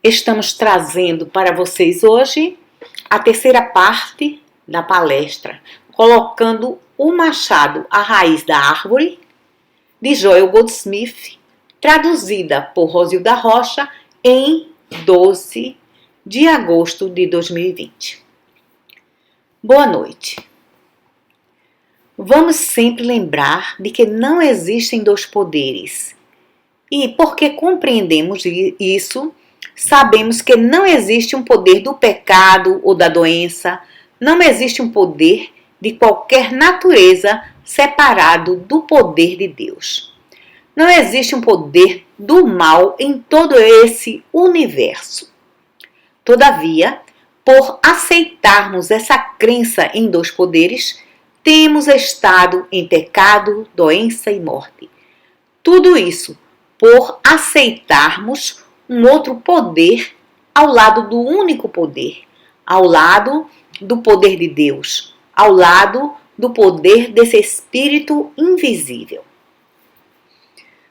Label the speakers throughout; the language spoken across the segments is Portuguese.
Speaker 1: Estamos trazendo para vocês hoje a terceira parte da palestra, colocando o machado à raiz da árvore, de Joel Goldsmith, traduzida por Rosilda Rocha em 12 de agosto de 2020. Boa noite. Vamos sempre lembrar de que não existem dois poderes. E porque compreendemos isso, sabemos que não existe um poder do pecado ou da doença, não existe um poder de qualquer natureza separado do poder de Deus. Não existe um poder do mal em todo esse universo. Todavia, por aceitarmos essa crença em dois poderes, temos estado em pecado, doença e morte. Tudo isso por aceitarmos um outro poder ao lado do único poder, ao lado do poder de Deus, ao lado do poder desse Espírito invisível.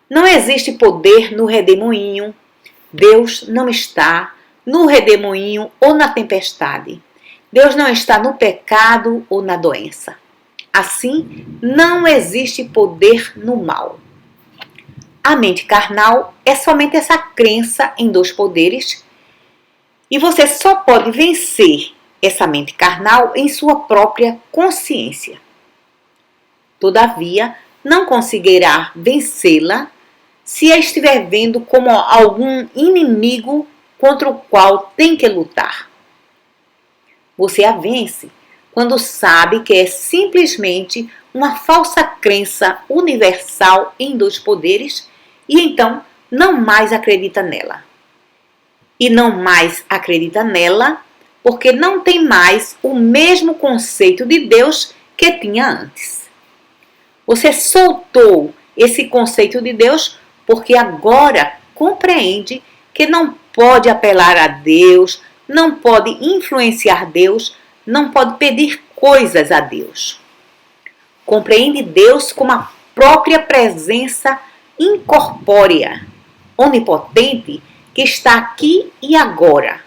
Speaker 1: Não existe poder no redemoinho. Deus não está no redemoinho ou na tempestade. Deus não está no pecado ou na doença. Assim, não existe poder no mal. A mente carnal é somente essa crença em dois poderes e você só pode vencer essa mente carnal em sua própria consciência. Todavia, não conseguirá vencê-la se a estiver vendo como algum inimigo contra o qual tem que lutar. Você a vence quando sabe que é simplesmente uma falsa crença universal em dois poderes e então não mais acredita nela. E não mais acredita nela porque não tem mais o mesmo conceito de Deus que tinha antes. Você soltou esse conceito de Deus porque agora compreende que não pode apelar a Deus, não pode influenciar Deus, não pode pedir coisas a Deus. Compreende Deus como a própria presença incorpórea, onipotente, que está aqui e agora.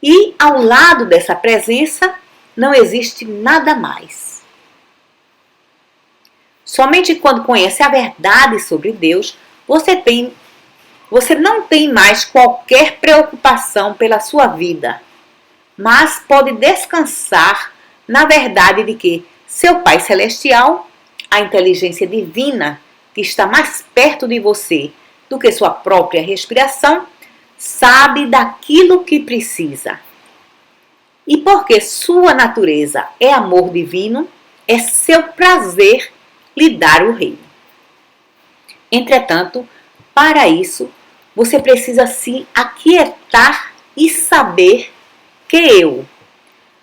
Speaker 1: E ao lado dessa presença não existe nada mais. Somente quando conhece a verdade sobre Deus, você não tem mais qualquer preocupação pela sua vida, mas pode descansar na verdade de que seu Pai Celestial, a inteligência divina que está mais perto de você do que sua própria respiração, sabe daquilo que precisa. E porque sua natureza é amor divino, é seu prazer lhe dar o reino. Entretanto, para isso, você precisa se aquietar e saber que eu,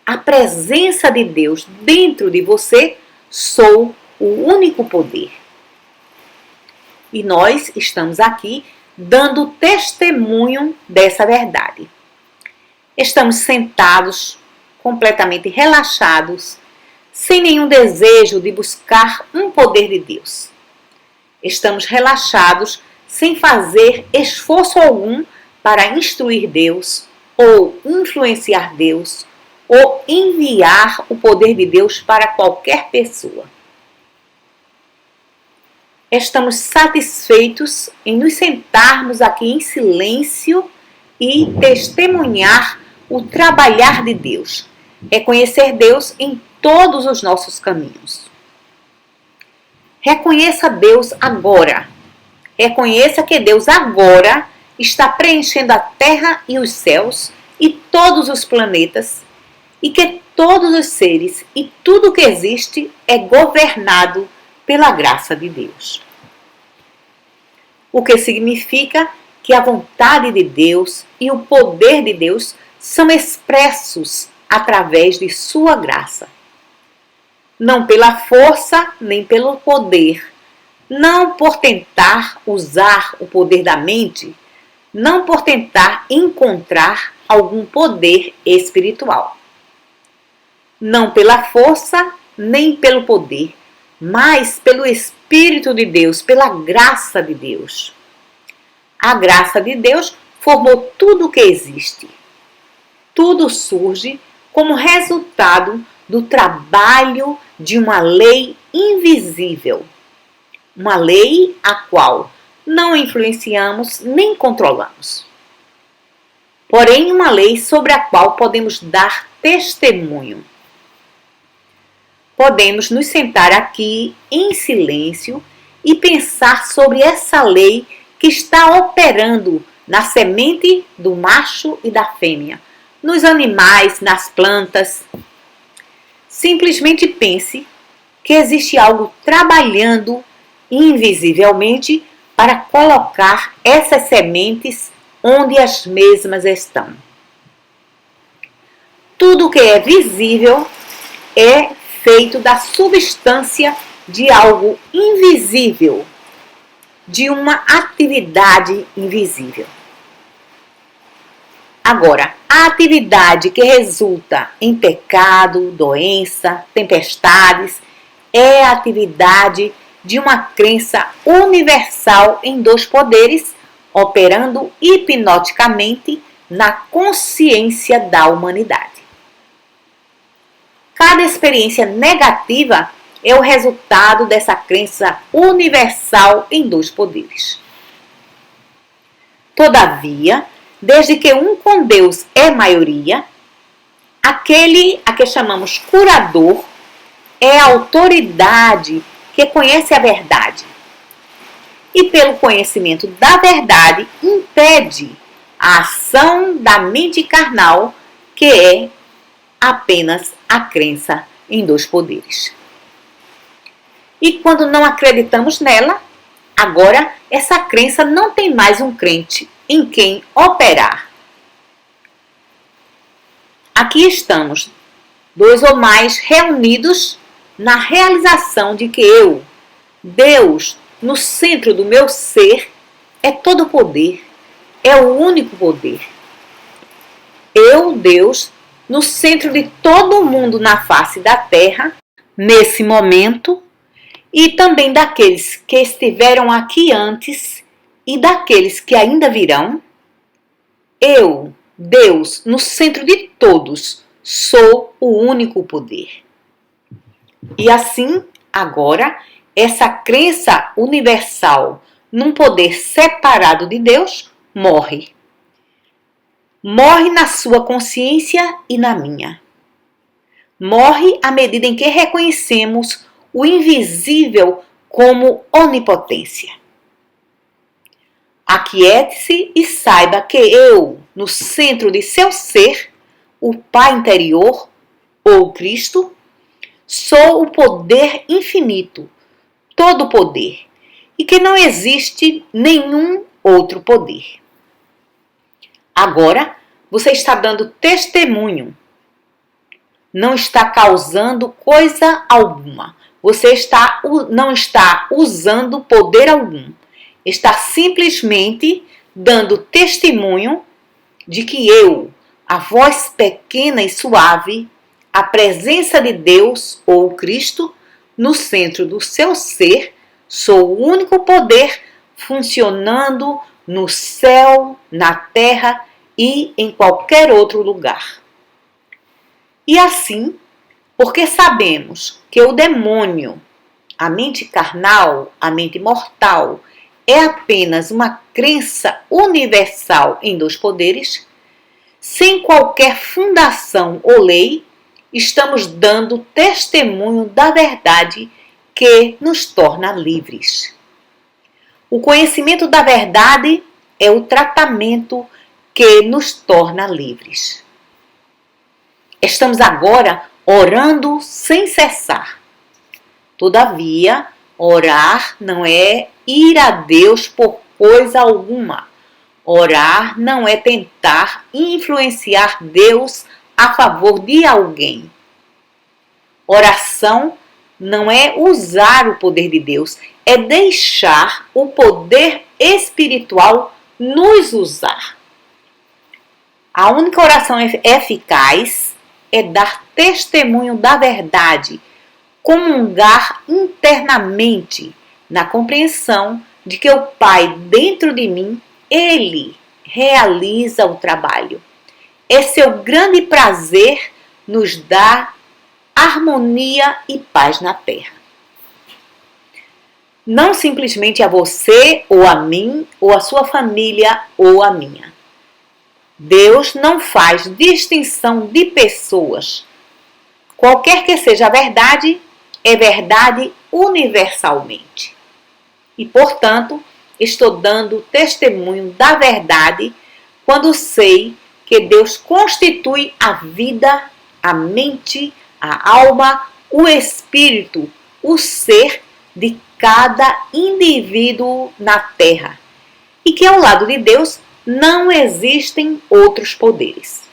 Speaker 1: a presença de Deus dentro de você, sou o único poder. E nós estamos aqui dando testemunho dessa verdade. Estamos sentados, completamente relaxados, sem nenhum desejo de buscar um poder de Deus. Estamos relaxados, sem fazer esforço algum para instruir Deus, ou influenciar Deus, ou enviar o poder de Deus para qualquer pessoa. Estamos satisfeitos em nos sentarmos aqui em silêncio e testemunhar o trabalhar de Deus, reconhecer Deus em todos os nossos caminhos. Reconheça Deus agora. Reconheça que Deus agora está preenchendo a terra e os céus e todos os planetas e que todos os seres e tudo que existe é governado pela graça de Deus. O que significa que a vontade de Deus e o poder de Deus são expressos através de sua graça. Não pela força nem pelo poder, não por tentar usar o poder da mente, não por tentar encontrar algum poder espiritual. Não pela força nem pelo poder, mas pelo Espírito de Deus, pela graça de Deus. A graça de Deus formou tudo o que existe. Tudo surge como resultado do trabalho de uma lei invisível. Uma lei a qual não influenciamos nem controlamos. Porém, uma lei sobre a qual podemos dar testemunho. Podemos nos sentar aqui em silêncio e pensar sobre essa lei que está operando na semente do macho e da fêmea, nos animais, nas plantas. Simplesmente pense que existe algo trabalhando invisivelmente para colocar essas sementes onde as mesmas estão. Tudo que é visível é feito da substância de algo invisível, de uma atividade invisível. Agora, a atividade que resulta em pecado, doença, tempestades, é a atividade de uma crença universal em dois poderes, operando hipnoticamente na consciência da humanidade. Cada experiência negativa é o resultado dessa crença universal em dois poderes. Todavia, desde que um com Deus é maioria, aquele a que chamamos curador é a autoridade que conhece a verdade. E pelo conhecimento da verdade, impede a ação da mente carnal, que é apenas a crença em dois poderes. E quando não acreditamos nela, agora essa crença não tem mais um crente em quem operar. Aqui estamos, dois ou mais reunidos na realização de que eu, Deus, no centro do meu ser, é todo poder, é o único poder. Eu, Deus, no centro de todo mundo na face da terra, nesse momento, e também daqueles que estiveram aqui antes e daqueles que ainda virão. Eu, Deus, no centro de todos, sou o único poder. E assim, agora, essa crença universal num poder separado de Deus morre. Morre na sua consciência e na minha. Morre à medida em que reconhecemos o invisível como onipotência. Aquiete-se e saiba que eu, no centro de seu ser, o Pai interior, ou Cristo, sou o poder infinito, todo poder, e que não existe nenhum outro poder. Agora, você está dando testemunho, não está causando coisa alguma, você não está usando poder algum, está simplesmente dando testemunho de que eu, a voz pequena e suave, a presença de Deus ou Cristo no centro do seu ser, sou o único poder funcionando no céu, na terra e em qualquer outro lugar. E assim, porque sabemos que o demônio, a mente carnal, a mente mortal, é apenas uma crença universal em dois poderes, sem qualquer fundação ou lei, estamos dando testemunho da verdade que nos torna livres. O conhecimento da verdade é o tratamento que nos torna livres. Estamos agora orando sem cessar. Todavia, orar não é ir a Deus por coisa alguma. Orar não é tentar influenciar Deus a favor de alguém. Oração não é usar o poder de Deus, é deixar o poder espiritual nos usar. A única oração eficaz é dar testemunho da verdade, comungar internamente na compreensão de que o Pai dentro de mim, Ele realiza o trabalho. É seu grande prazer nos dar harmonia e paz na terra. Não simplesmente a você ou a mim, ou a sua família ou a minha. Deus não faz distinção de pessoas. Qualquer que seja a verdade, é verdade universalmente. E, portanto, estou dando testemunho da verdade quando sei que Deus constitui a vida, a mente, a alma, o espírito, o ser de cada indivíduo na Terra. E que ao lado de Deus não existem outros poderes.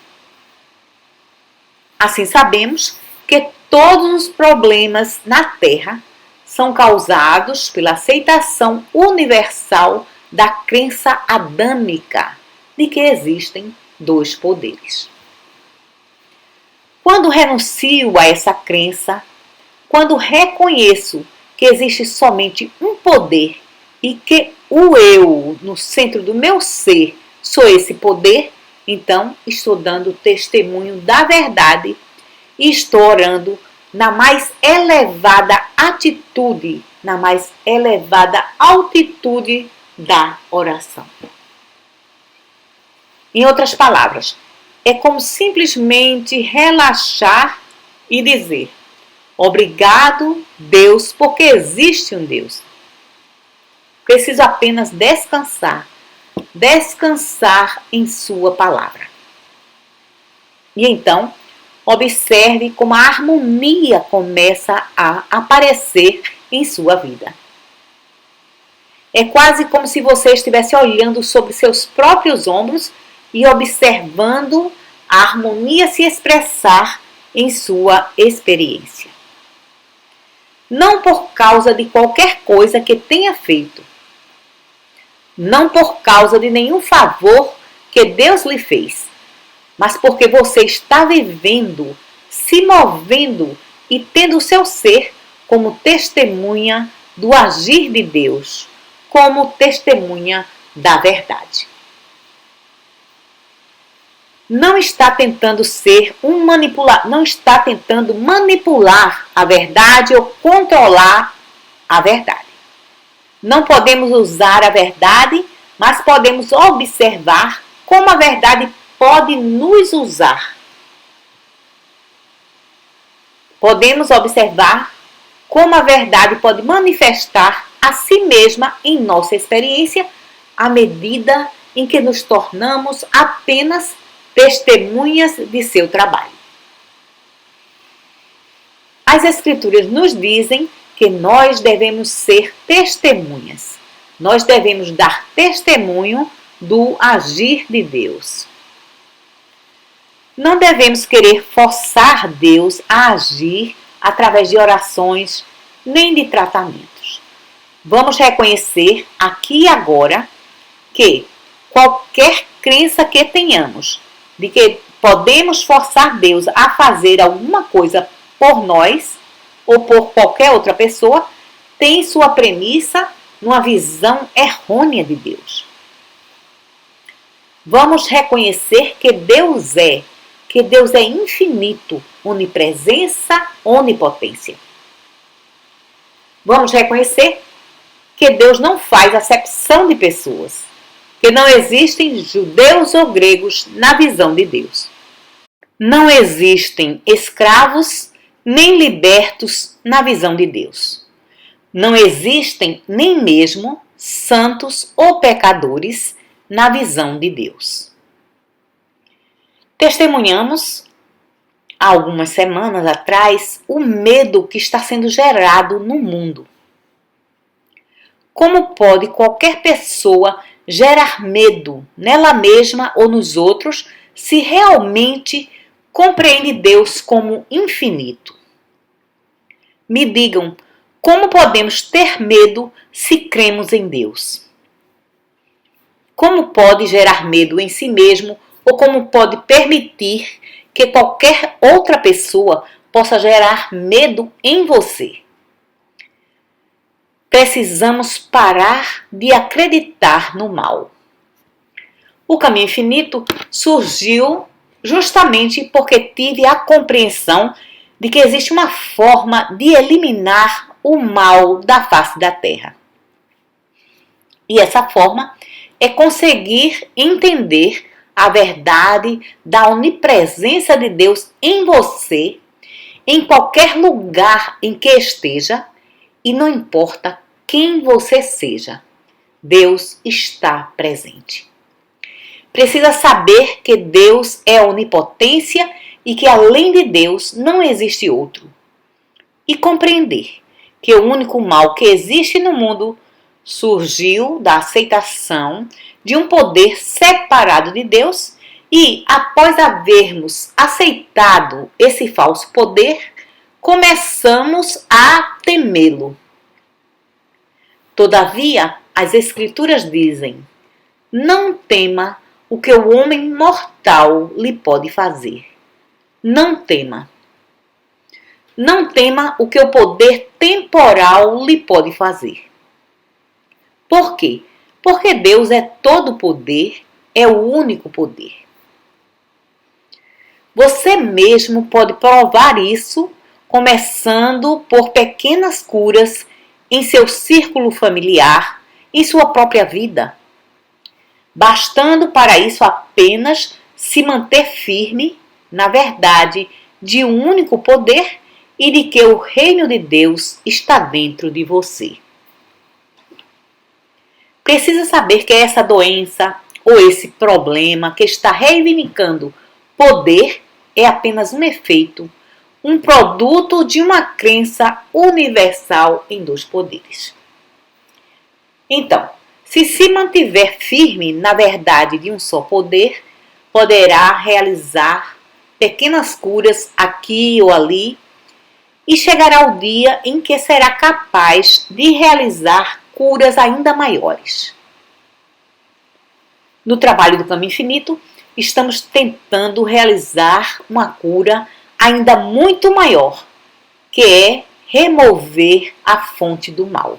Speaker 1: Assim sabemos que todos os problemas na Terra são causados pela aceitação universal da crença adâmica de que existem dois poderes. Quando renuncio a essa crença, quando reconheço que existe somente um poder e que o eu, no centro do meu ser, sou esse poder, então estou dando testemunho da verdade e estou orando na mais elevada atitude, na mais elevada altitude da oração. Em outras palavras, é como simplesmente relaxar e dizer: obrigado, Deus, porque existe um Deus. Preciso apenas descansar em sua palavra. E então, observe como a harmonia começa a aparecer em sua vida. É quase como se você estivesse olhando sobre seus próprios ombros e observando a harmonia se expressar em sua experiência. Não por causa de qualquer coisa que tenha feito, não por causa de nenhum favor que Deus lhe fez, mas porque você está vivendo, se movendo e tendo o seu ser como testemunha do agir de Deus, como testemunha da verdade. Não está tentando não está tentando manipular a verdade ou controlar a verdade. Não podemos usar a verdade, mas podemos observar como a verdade pode nos usar. Podemos observar como a verdade pode manifestar a si mesma em nossa experiência à medida em que nos tornamos apenas testemunhas de seu trabalho. As Escrituras nos dizem que nós devemos ser testemunhas. Nós devemos dar testemunho do agir de Deus. Não devemos querer forçar Deus a agir através de orações nem de tratamentos. Vamos reconhecer aqui e agora que qualquer crença que tenhamos de que podemos forçar Deus a fazer alguma coisa por nós ou por qualquer outra pessoa tem sua premissa numa visão errônea de Deus. Vamos reconhecer que Deus é infinito, onipresença, onipotência. Vamos reconhecer que Deus não faz acepção de pessoas, que não existem judeus ou gregos na visão de Deus. Não existem escravos nem libertos na visão de Deus. Não existem nem mesmo santos ou pecadores na visão de Deus. Testemunhamos, há algumas semanas atrás, o medo que está sendo gerado no mundo. Como pode qualquer pessoa gerar medo nela mesma ou nos outros se realmente compreende Deus como infinito? Me digam, como podemos ter medo se cremos em Deus? Como pode gerar medo em si mesmo ou como pode permitir que qualquer outra pessoa possa gerar medo em você? Precisamos parar de acreditar no mal. O caminho infinito surgiu justamente porque tive a compreensão de que existe uma forma de eliminar o mal da face da Terra. E essa forma é conseguir entender a verdade da onipresença de Deus em você, em qualquer lugar em que esteja, e não importa quem você seja, Deus está presente. Precisa saber que Deus é onipotência e que além de Deus não existe outro. E compreender que o único mal que existe no mundo surgiu da aceitação de um poder separado de Deus e, após havermos aceitado esse falso poder, começamos a temê-lo. Todavia, as Escrituras dizem: não tema o que o homem mortal lhe pode fazer. Não tema. Não tema o que o poder temporal lhe pode fazer. Por quê? Porque Deus é todo poder, é o único poder. Você mesmo pode provar isso, começando por pequenas curas em seu círculo familiar, em sua própria vida. Bastando para isso apenas se manter firme na verdade de um único poder e de que o reino de Deus está dentro de você. Precisa saber que essa doença ou esse problema que está reivindicando poder é apenas um efeito, um produto de uma crença universal em dois poderes. Então, se mantiver firme na verdade de um só poder, poderá realizar pequenas curas aqui ou ali e chegará o dia em que será capaz de realizar curas ainda maiores. No trabalho do Caminho Infinito, estamos tentando realizar uma cura ainda muito maior, que é remover a fonte do mal.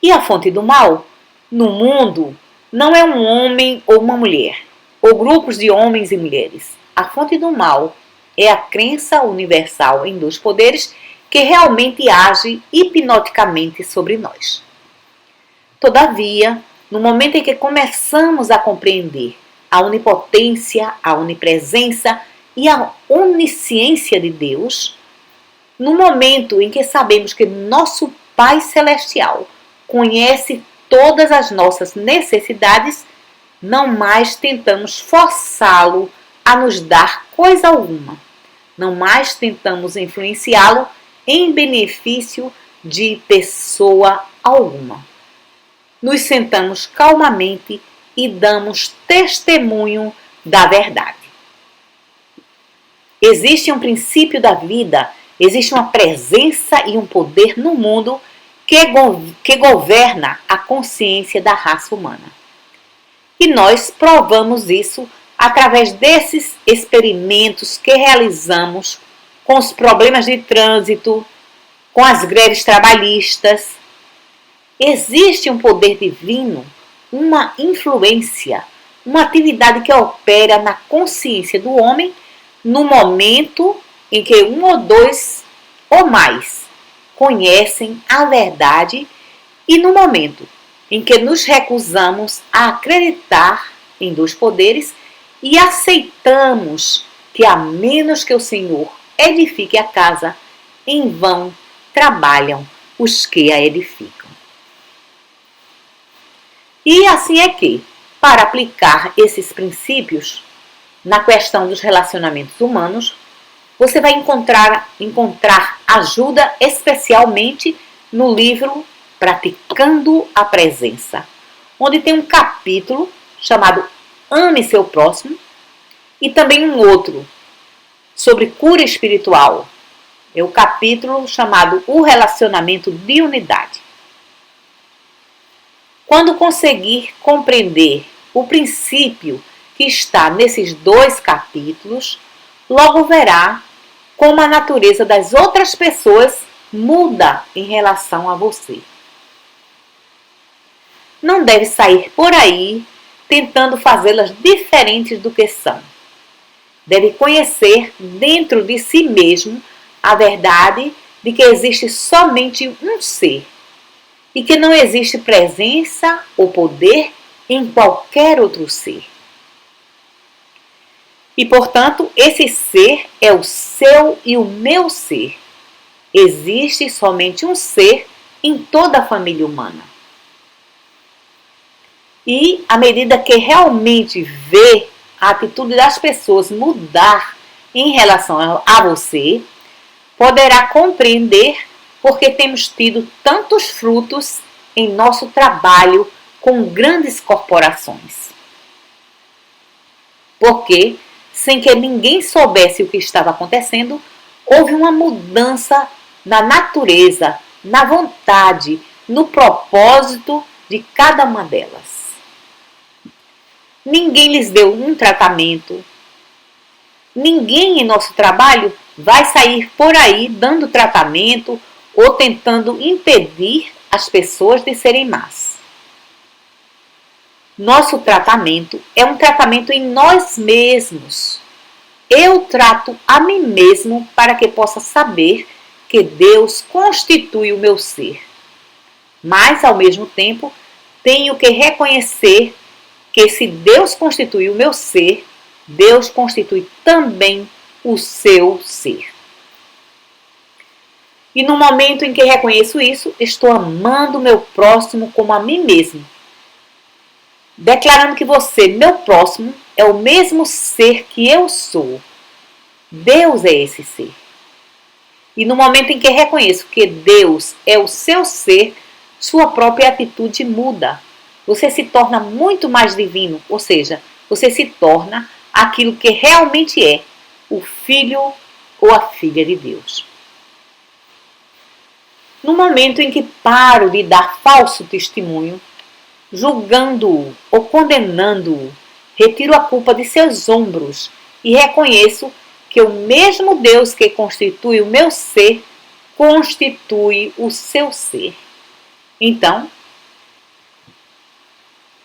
Speaker 1: E a fonte do mal, no mundo, não é um homem ou uma mulher, ou grupos de homens e mulheres. A fonte do mal é a crença universal em dois poderes que realmente age hipnoticamente sobre nós. Todavia, no momento em que começamos a compreender a onipotência, a onipresença e a onisciência de Deus, no momento em que sabemos que nosso Pai Celestial conhece todas as nossas necessidades, não mais tentamos forçá-lo a nos dar coisa alguma. Não mais tentamos influenciá-lo em benefício de pessoa alguma. Nos sentamos calmamente e damos testemunho da verdade. Existe um princípio da vida, existe uma presença e um poder no mundo que governa a consciência da raça humana. E nós provamos isso através desses experimentos que realizamos com os problemas de trânsito, com as greves trabalhistas. Existe um poder divino, uma influência, uma atividade que opera na consciência do homem no momento em que um ou dois ou mais conhecem a verdade e no momento em que nos recusamos a acreditar em dois poderes e aceitamos que, a menos que o Senhor edifique a casa, em vão trabalham os que a edificam. E assim é que, para aplicar esses princípios na questão dos relacionamentos humanos, você vai encontrar ajuda especialmente no livro Praticando a Presença, onde tem um capítulo chamado Ame seu próximo e também um outro sobre cura espiritual. É o capítulo chamado O Relacionamento de Unidade. Quando conseguir compreender o princípio que está nesses dois capítulos, logo verá como a natureza das outras pessoas muda em relação a você. Não deve sair por aí tentando fazê-las diferentes do que são. Deve conhecer dentro de si mesmo a verdade de que existe somente um ser e que não existe presença ou poder em qualquer outro ser. E, portanto, esse ser é o seu e o meu ser. Existe somente um ser em toda a família humana. E, à medida que realmente vê a atitude das pessoas mudar em relação a você, poderá compreender porque temos tido tantos frutos em nosso trabalho com grandes corporações. Porque, sem que ninguém soubesse o que estava acontecendo, houve uma mudança na natureza, na vontade, no propósito de cada uma delas. Ninguém lhes deu um tratamento. Ninguém em nosso trabalho vai sair por aí dando tratamento ou tentando impedir as pessoas de serem más. Nosso tratamento é um tratamento em nós mesmos. Eu trato a mim mesmo para que possa saber que Deus constitui o meu ser. Mas, ao mesmo tempo, tenho que reconhecer que se Deus constitui o meu ser, Deus constitui também o seu ser. E no momento em que reconheço isso, estou amando o meu próximo como a mim mesmo, declarando que você, meu próximo, é o mesmo ser que eu sou. Deus é esse ser. E no momento em que reconheço que Deus é o seu ser, sua própria atitude muda. Você se torna muito mais divino, ou seja, você se torna aquilo que realmente é, o filho ou a filha de Deus. No momento em que paro de dar falso testemunho, julgando-o ou condenando-o, retiro a culpa de seus ombros e reconheço que o mesmo Deus que constitui o meu ser, constitui o seu ser. Então,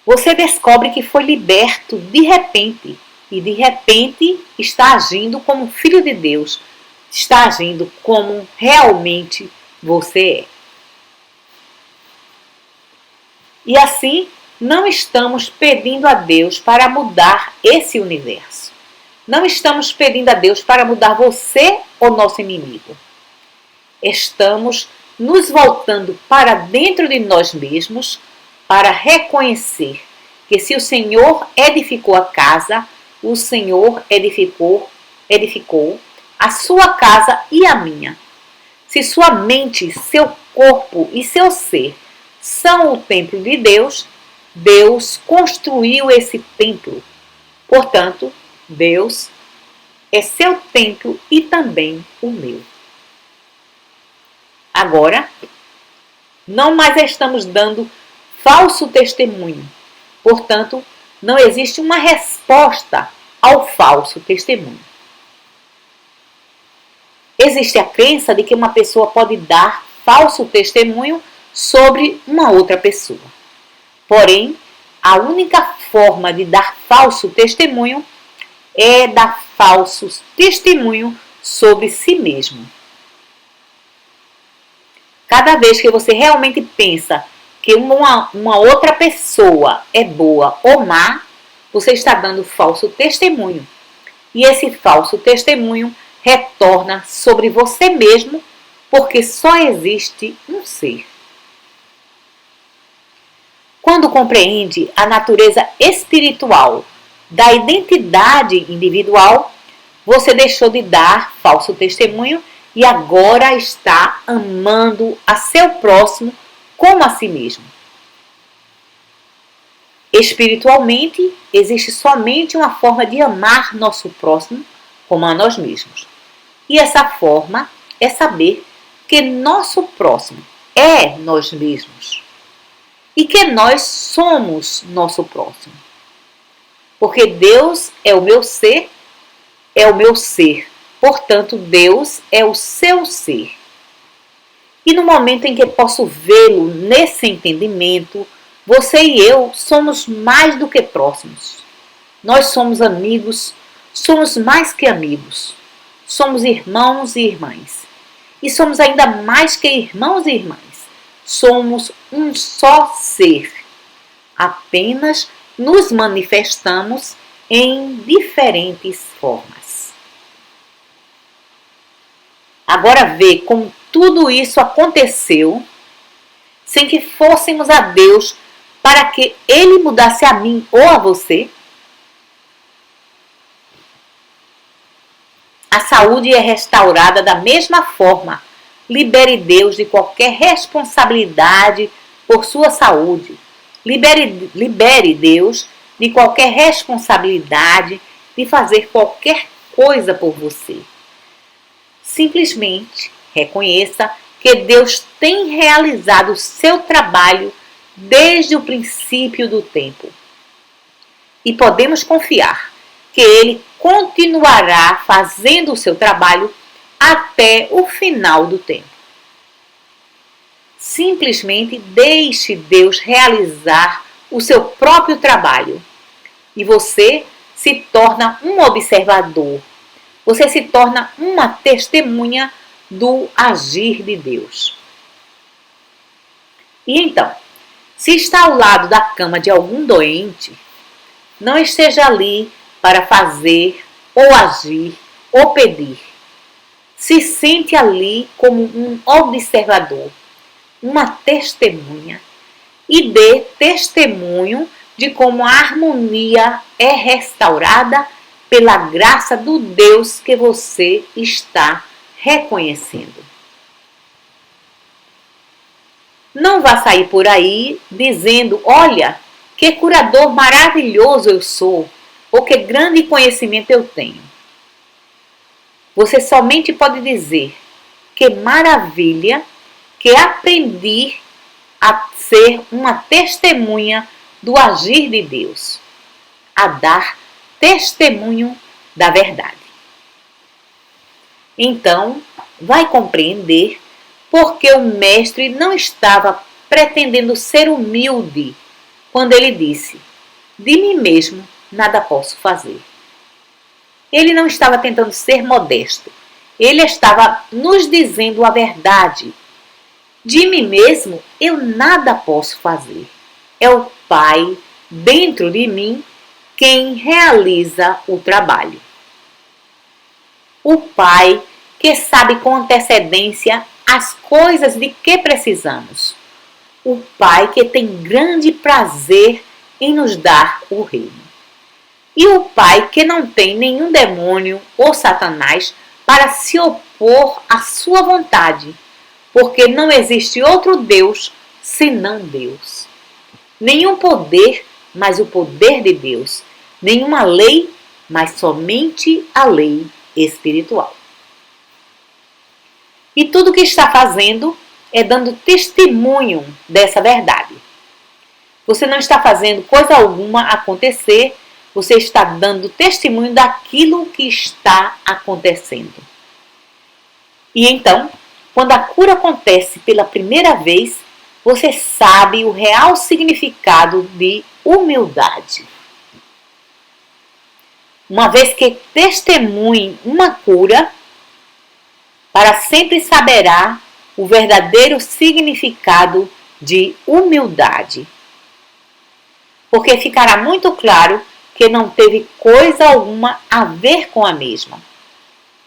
Speaker 1: você descobre que foi liberto de repente e de repente está agindo como filho de Deus, está agindo como realmente você é. E assim, não estamos pedindo a Deus para mudar esse universo. Não estamos pedindo a Deus para mudar você ou nosso inimigo. Estamos nos voltando para dentro de nós mesmos para reconhecer que se o Senhor edificou a casa, o Senhor edificou a sua casa e a minha. Se sua mente, seu corpo e seu ser são o templo de Deus, Deus construiu esse templo. Portanto, Deus é seu templo e também o meu. Agora, não mais estamos dando falso testemunho. Portanto, não existe uma resposta ao falso testemunho. Existe a crença de que uma pessoa pode dar falso testemunho sobre uma outra pessoa. Porém, a única forma de dar falso testemunho é dar falso testemunho sobre si mesmo. Cada vez que você realmente pensa que uma outra pessoa é boa ou má, você está dando falso testemunho. E esse falso testemunho retorna sobre você mesmo, porque só existe um ser. Quando compreende a natureza espiritual da identidade individual, você deixou de dar falso testemunho e agora está amando a seu próximo como a si mesmo. Espiritualmente, existe somente uma forma de amar nosso próximo como a nós mesmos. E essa forma é saber que nosso próximo é nós mesmos e que nós somos nosso próximo. Porque Deus é o meu ser, portanto Deus é o seu ser. E no momento em que posso vê-lo nesse entendimento, Você e eu somos mais do que próximos. Nós somos amigos, somos mais que amigos. Somos irmãos e irmãs. E somos ainda mais que irmãos e irmãs. Somos um só ser. Apenas nos manifestamos em diferentes formas. Agora vê como tudo isso aconteceu sem que fôssemos a Deus para que Ele mudasse a mim ou a você. A saúde é restaurada da mesma forma. Libere Deus de qualquer responsabilidade por sua saúde. Libere Deus de qualquer responsabilidade de fazer qualquer coisa por você. Simplesmente reconheça que Deus tem realizado o seu trabalho desde o princípio do tempo. E podemos confiar que Ele continuará fazendo o seu trabalho até o final do tempo. Simplesmente deixe Deus realizar o seu próprio trabalho e você se torna um observador. Você se torna uma testemunha do agir de Deus. E então, se está ao lado da cama de algum doente, não esteja ali para fazer, ou agir, ou pedir. Se sente ali como um observador, uma testemunha, e dê testemunho de como a harmonia é restaurada pela graça do Deus que você está reconhecendo. Não vá sair por aí dizendo, olha, que curador maravilhoso eu sou, ou que grande conhecimento eu tenho. Você somente pode dizer, que maravilha que aprendi a ser uma testemunha do agir de Deus, a dar testemunho da verdade. Então, vai compreender porque o mestre não estava pretendendo ser humilde quando ele disse, de mim mesmo nada posso fazer. Ele não estava tentando ser modesto, ele estava nos dizendo a verdade. De mim mesmo eu nada posso fazer. É o Pai dentro de mim quem realiza o trabalho. O Pai que sabe com antecedência as coisas de que precisamos. O Pai que tem grande prazer em nos dar o reino. E o Pai que não tem nenhum demônio ou Satanás para se opor à sua vontade, porque não existe outro Deus senão Deus. Nenhum poder, mas o poder de Deus. Nenhuma lei, mas somente a lei espiritual. E tudo o que está fazendo é dando testemunho dessa verdade. Você não está fazendo coisa alguma acontecer, você está dando testemunho daquilo que está acontecendo. E então, quando a cura acontece pela primeira vez, você sabe o real significado de humildade. Uma vez que testemunhe uma cura, para sempre saberá o verdadeiro significado de humildade. Porque ficará muito claro que não teve coisa alguma a ver com a mesma.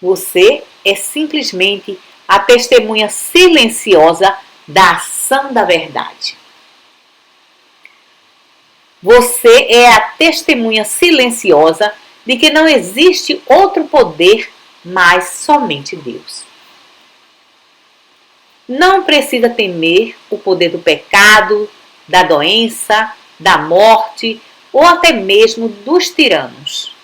Speaker 1: Você é simplesmente a testemunha silenciosa da ação da verdade. Você é a testemunha silenciosa de que não existe outro poder, mas somente Deus. Não precisa temer o poder do pecado, da doença, da morte ou até mesmo dos tiranos.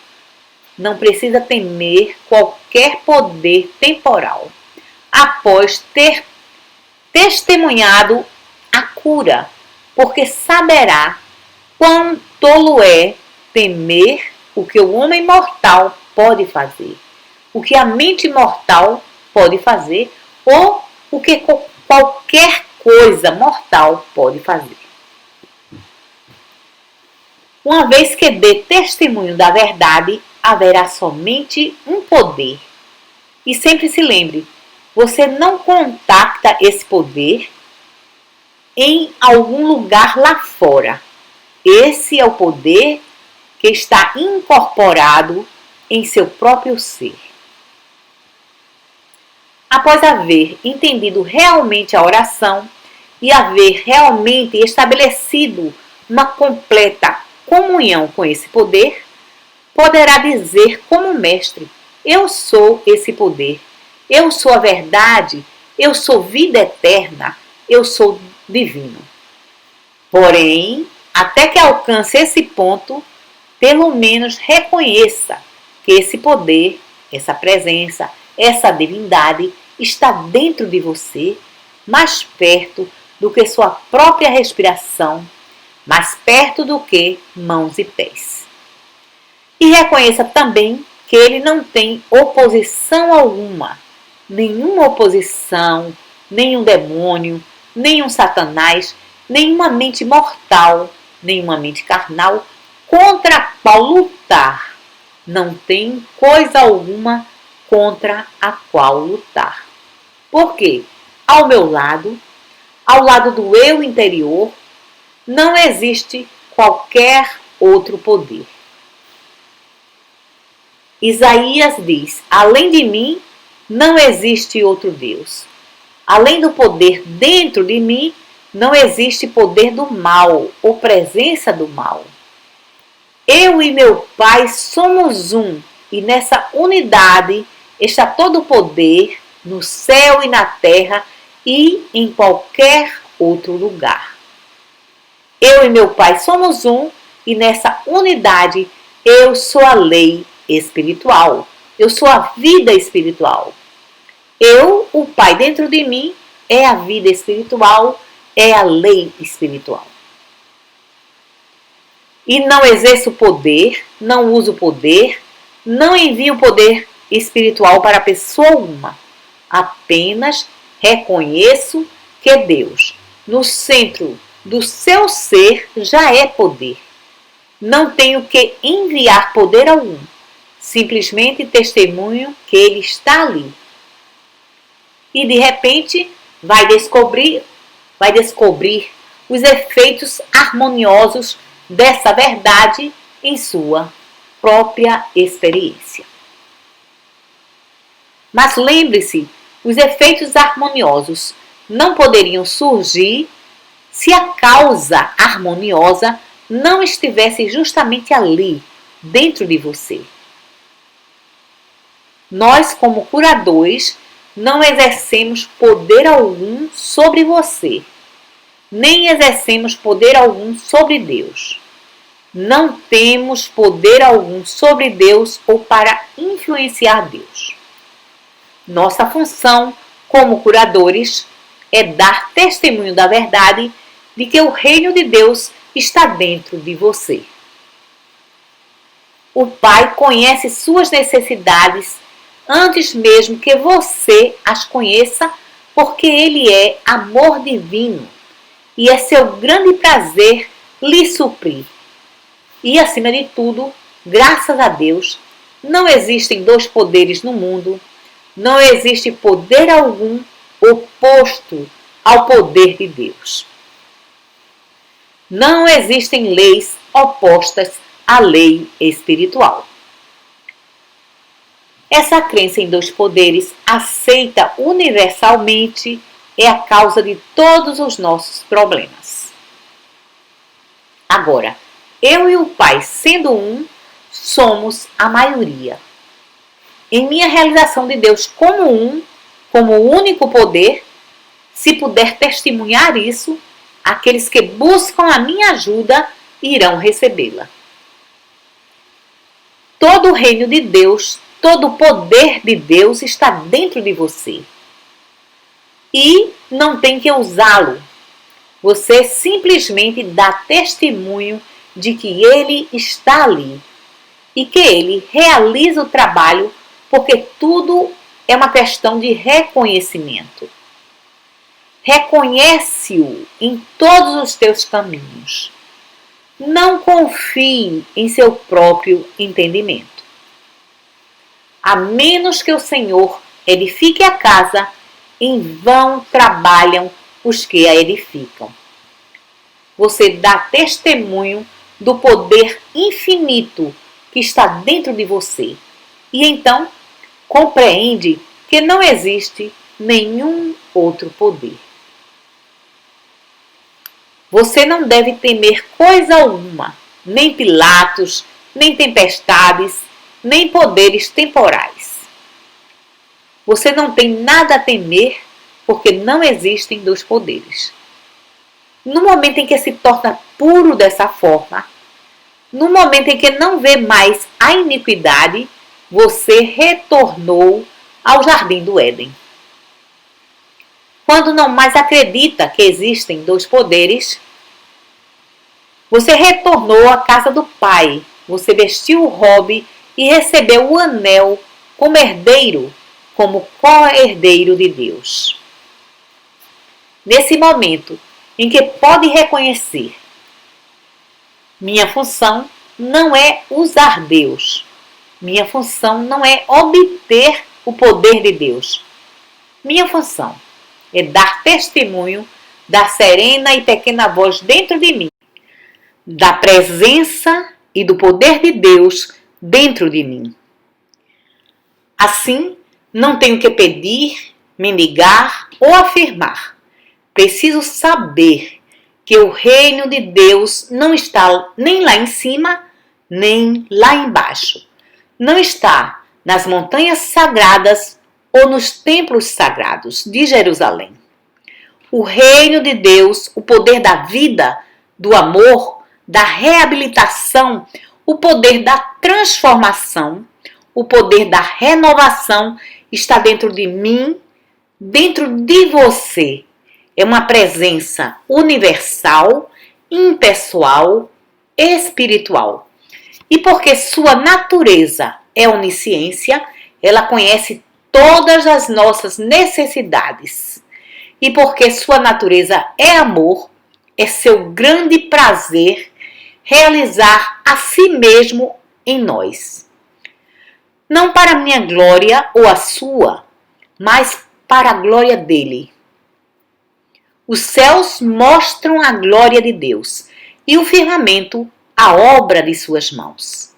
Speaker 1: Não precisa temer qualquer poder temporal, após ter testemunhado a cura, porque saberá quão tolo é temer o que o homem mortal pode fazer, o que a mente mortal pode fazer ou o que qualquer coisa mortal pode fazer. Uma vez que dê testemunho da verdade, haverá somente um poder. E sempre se lembre, você não contacta esse poder em algum lugar lá fora. Esse é o poder que está incorporado em seu próprio ser. Após haver entendido realmente a oração e haver realmente estabelecido uma completa comunhão com esse poder, poderá dizer como mestre: eu sou esse poder, eu sou a verdade, eu sou vida eterna, eu sou divino. Porém, até que alcance esse ponto, pelo menos reconheça que esse poder, essa presença, essa divindade está dentro de você, mais perto do que sua própria respiração, mais perto do que mãos e pés. E reconheça também que ele não tem oposição alguma, nenhuma oposição, nenhum demônio, nenhum satanás, nenhuma mente mortal, nenhuma mente carnal contra a qual lutar. Não tem coisa alguma contra a qual lutar. Por quê? Ao meu lado, ao lado do eu interior, não existe qualquer outro poder. Isaías diz: além de mim, não existe outro Deus. Além do poder dentro de mim, não existe poder do mal ou presença do mal. Eu e meu Pai somos um, e nessa unidade está todo o poder no céu e na terra e em qualquer outro lugar. Eu e meu Pai somos um, e nessa unidade eu sou a lei espiritual. Eu sou a vida espiritual. Eu, o Pai dentro de mim, é a vida espiritual, é a lei espiritual. E não exerço poder, não uso poder, não envio poder espiritual para pessoa alguma. Apenas reconheço que Deus, no centro do seu ser, já é poder. Não tenho que enviar poder algum. Simplesmente testemunho que ele está ali. E de repente vai descobrir os efeitos harmoniosos dessa verdade em sua própria experiência. Mas lembre-se, os efeitos harmoniosos não poderiam surgir se a causa harmoniosa não estivesse justamente ali, dentro de você. Nós, como curadores, não exercemos poder algum sobre você, nem exercemos poder algum sobre Deus. Não temos poder algum sobre Deus ou para influenciar Deus. Nossa função, como curadores, é dar testemunho da verdade de que o reino de Deus está dentro de você. O Pai conhece suas necessidades antes mesmo que você as conheça, porque Ele é amor divino e é seu grande prazer lhe suprir. E acima de tudo, graças a Deus, não existem dois poderes no mundo, não existe poder algum oposto ao poder de Deus. Não existem leis opostas à lei espiritual. Essa crença em dois poderes, aceita universalmente, é a causa de todos os nossos problemas. Agora, eu e o Pai, sendo um, somos a maioria. Em minha realização de Deus como um, como o único poder, se puder testemunhar isso, aqueles que buscam a minha ajuda irão recebê-la. Todo o reino de Deus, todo o poder de Deus está dentro de você. E não tem que usá-lo. Você simplesmente dá testemunho de que Ele está ali e que Ele realiza o trabalho, porque tudo é uma questão de reconhecimento. Reconhece-o em todos os teus caminhos. Não confie em seu próprio entendimento. A menos que o Senhor edifique a casa, em vão trabalham os que a edificam. Você dá testemunho do poder infinito que está dentro de você. E então compreende que não existe nenhum outro poder. Você não deve temer coisa alguma, nem Pilatos, nem tempestades, nem poderes temporais. Você não tem nada a temer porque não existem dois poderes. No momento em que se torna puro dessa forma, no momento em que não vê mais a iniquidade, você retornou ao jardim do Éden. Quando não mais acredita que existem dois poderes, você retornou à casa do Pai, você vestiu o robe e recebeu o anel como herdeiro, como co-herdeiro de Deus. Nesse momento em que pode reconhecer, minha função não é usar Deus, minha função não é obter o poder de Deus, minha função é dar testemunho da serena e pequena voz dentro de mim, da presença e do poder de Deus dentro de mim. Assim, não tenho que pedir, mendigar ou afirmar. Preciso saber que o reino de Deus não está nem lá em cima, nem lá embaixo. Não está nas montanhas sagradas ou nos templos sagrados de Jerusalém. O reino de Deus, o poder da vida, do amor, da reabilitação, o poder da transformação, o poder da renovação está dentro de mim, dentro de você. É uma presença universal, impessoal, espiritual. E porque sua natureza é onisciência, ela conhece todas as nossas necessidades. E porque sua natureza é amor, é seu grande prazer realizar a si mesmo em nós. Não para a minha glória ou a sua, mas para a glória dele. Os céus mostram a glória de Deus e o firmamento a obra de suas mãos.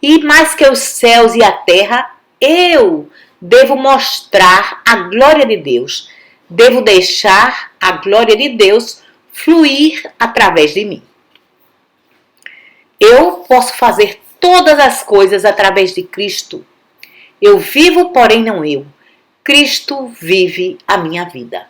Speaker 1: E mais que os céus e a terra, eu devo mostrar a glória de Deus. Devo deixar a glória de Deus fluir através de mim. Eu posso fazer todas as coisas através de Cristo. Eu vivo, porém não eu. Cristo vive a minha vida.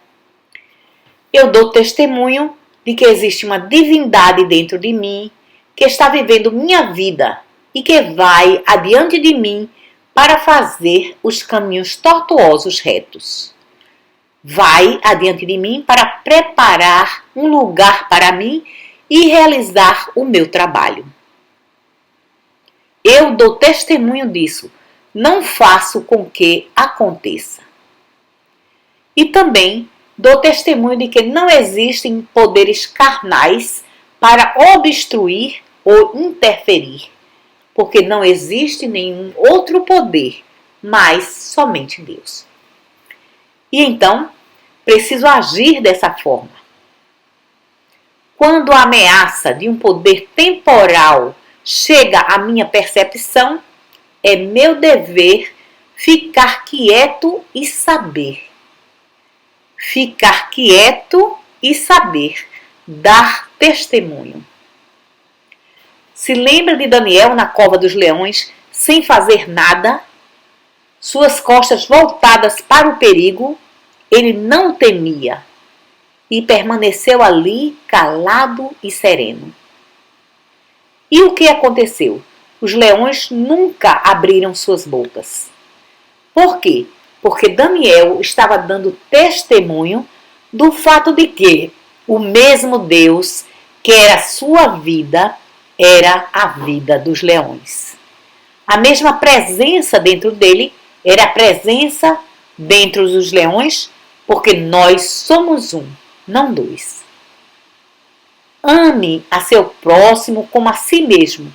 Speaker 1: Eu dou testemunho de que existe uma divindade dentro de mim que está vivendo minha vida e que vai adiante de mim para fazer os caminhos tortuosos retos. Vai adiante de mim para preparar um lugar para mim e realizar o meu trabalho. Eu dou testemunho disso, não faço com que aconteça. E também dou testemunho de que não existem poderes carnais para obstruir ou interferir, porque não existe nenhum outro poder, mas somente Deus. E então, preciso agir dessa forma. Quando a ameaça de um poder temporal chega à minha percepção, é meu dever ficar quieto e saber. Ficar quieto e saber, dar testemunho. Se lembra de Daniel na cova dos leões, sem fazer nada, suas costas voltadas para o perigo, ele não temia e permaneceu ali calado e sereno. E o que aconteceu? Os leões nunca abriram suas bocas. Por quê? Porque Daniel estava dando testemunho do fato de que o mesmo Deus que era a sua vida era a vida dos leões. A mesma presença dentro dele era a presença dentro dos leões, porque nós somos um, não dois. Ame a seu próximo como a si mesmo,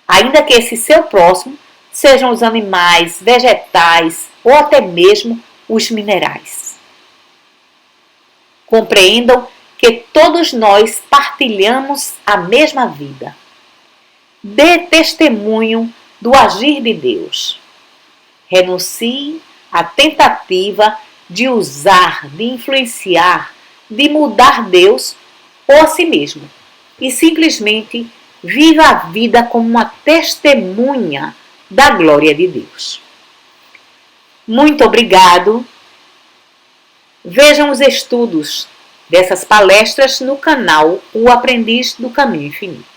Speaker 1: ainda que esse seu próximo sejam os animais, vegetais ou até mesmo os minerais. Compreendam que todos nós partilhamos a mesma vida. Dê testemunho do agir de Deus. Renuncie à tentativa de usar, de influenciar, de mudar Deus ou a si mesmo e simplesmente viva a vida como uma testemunha da glória de Deus. Muito obrigado. Vejam os estudos dessas palestras no canal O Aprendiz do Caminho Infinito.